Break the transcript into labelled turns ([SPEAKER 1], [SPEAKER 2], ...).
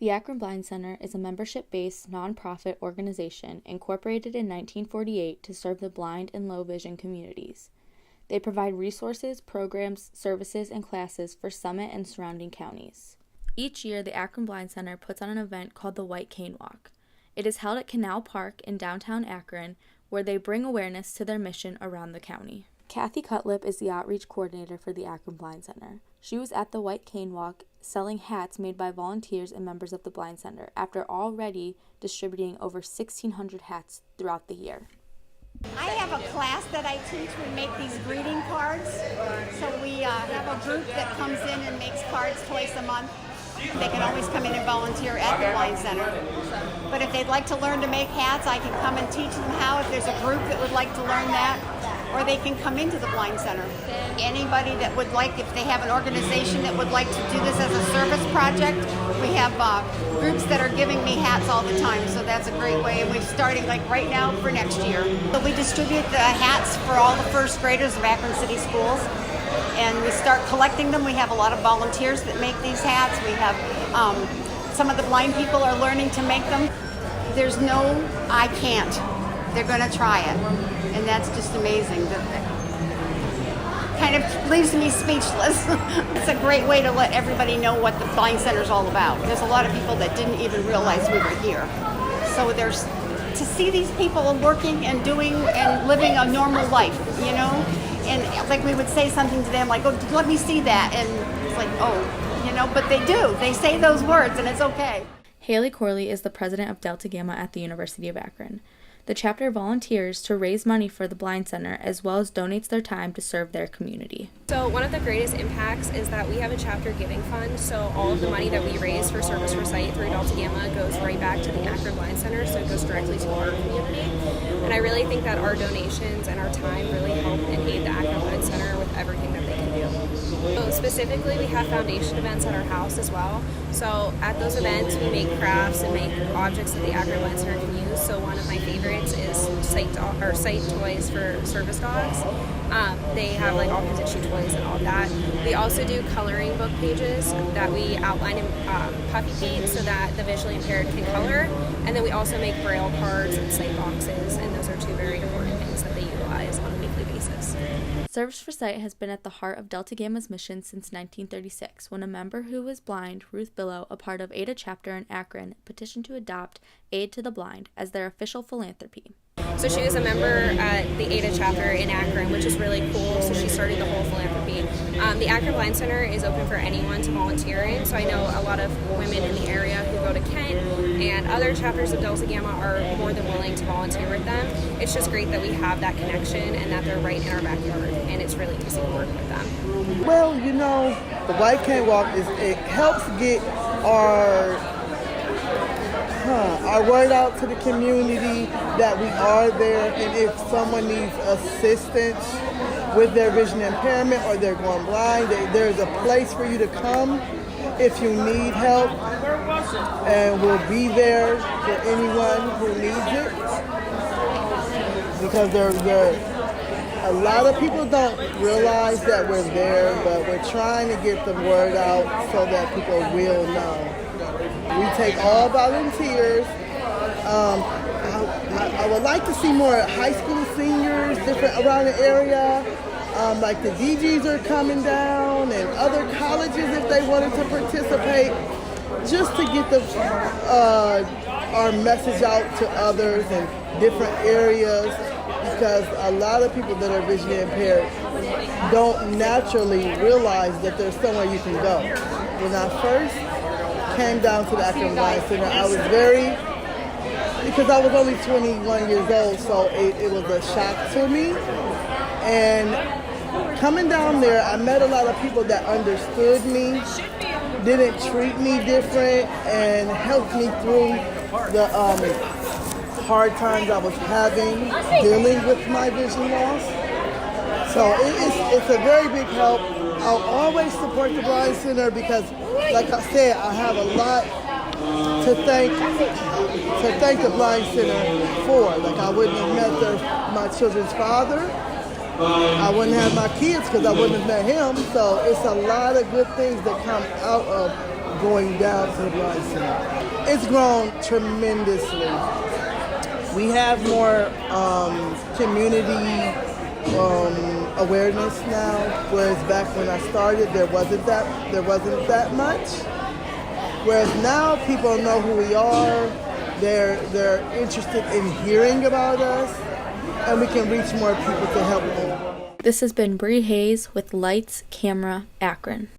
[SPEAKER 1] The Akron Blind Center is a membership-based, nonprofit organization incorporated in 1948 to serve the blind and low vision communities. They provide resources, programs, services, and classes for Summit and surrounding counties. Each year, the Akron Blind Center puts on an event called the White Cane Walk. It is held at Canal Park in downtown Akron, where they bring awareness to their mission around the county. Kathy Cutlip is the outreach coordinator for the Akron Blind Center. She was at the White Cane Walk selling hats made by volunteers and members of the Blind Center after already distributing over 1,600 hats throughout the year.
[SPEAKER 2] I have a class that I teach. We make these greeting cards. So we have a group that comes in and makes cards twice a month. They can always come in and volunteer at the Blind Center. But if they'd like to learn to make hats, I can come and teach them how if there's a group that would like to learn that. Or they can come into the Blind Center. Anybody that would like, if they have an organization that would like to do this as a service project, we have groups that are giving me hats all the time, so that's a great way. And we're starting like right now for next year. So we distribute the hats for all the first graders of Akron City Schools. And we start collecting them. We have a lot of volunteers that make these hats. We have some of the blind people are learning to make them. There's no, I can't. They're going to try it. And that's just amazing. That kind of leaves me speechless. It's a great way to let everybody know what the Blind Center is all about. There's a lot of people that didn't even realize we were here. So there's to see these people working and doing and living a normal life, you know? And like we would say something to them like, oh, let me see that. And it's like, oh, you know, but they do. They say those words and it's okay.
[SPEAKER 1] Haley Corley is the president of Delta Gamma at the University of Akron. The chapter volunteers to raise money for the Blind Center as well as donates their time to serve their community.
[SPEAKER 3] So one of the greatest impacts is that we have a chapter giving fund, so all of the money that we raise for Service for Sight through Delta Gamma goes right back to the Akron Blind Center, so it goes directly to our community. And I really think that our donations and our time really help and aid the Akron Blind Center with everything that they can do. So specifically, we have foundation events at our house as well. So at those events, we make crafts and make objects that the Akron Blind Center can use. So one of my favorites is sight toys for service dogs. They have like all kinds of chew toys and all that. We also do coloring book pages that we outline in puffy paint so that the visually impaired can color. And then we also make braille cards and sight boxes, and those are two very important things that they utilize on a weekly basis.
[SPEAKER 1] Service for Sight has been at the heart of Delta Gamma's mission since 1936, when a member who was blind, Ruth Billow, a part of ADA chapter in Akron, petitioned to adopt Aid to the Blind as their official philanthropy.
[SPEAKER 3] So she was a member at the ADA chapter in Akron, which is really cool. So she started the whole philanthropy. The Akron Blind Center is open for anyone to volunteer in. So I know a lot of women in the area who go to Kent and other chapters of Delta Gamma are more than willing to volunteer with them. It's just great that we have that connection and that they're right in our backyard, and it's really easy to work with them.
[SPEAKER 4] Well, you know, the White Cane Walk it helps get our word out to the community that we are there, and if someone needs assistance with their vision impairment or they're going blind, there's a place for you to come if you need help, and we'll be there for anyone who needs it, because a lot of people don't realize that we're there, but we're trying to get the word out so that people will know. We take all volunteers. I would like to see more high school seniors different around the area. Like the DGs are coming down and other colleges if they wanted to participate, just to get our message out to others in different areas, because a lot of people that are visually impaired don't naturally realize that there's somewhere you can go. When I first came down to the Akron Blind Center, I was because I was only 21 years old, so it was a shock to me. And coming down there, I met a lot of people that understood me, didn't treat me different, and helped me through the hard times I was having dealing with my vision loss. So it's a very big help. I'll always support the Blind Center because, like I said, I have a lot to thank the Blind Center for. Like, I wouldn't have met my children's father. I wouldn't have my kids because I wouldn't have met him. So it's a lot of good things that come out of going down to the Blind Center. It's grown tremendously. We have more community awareness now, whereas back when I started, there wasn't that much. Whereas now people know who we are. They're interested in hearing about us, and we can reach more people to help them.
[SPEAKER 1] This has been Bri Hayes with Lights, Camera, Akron.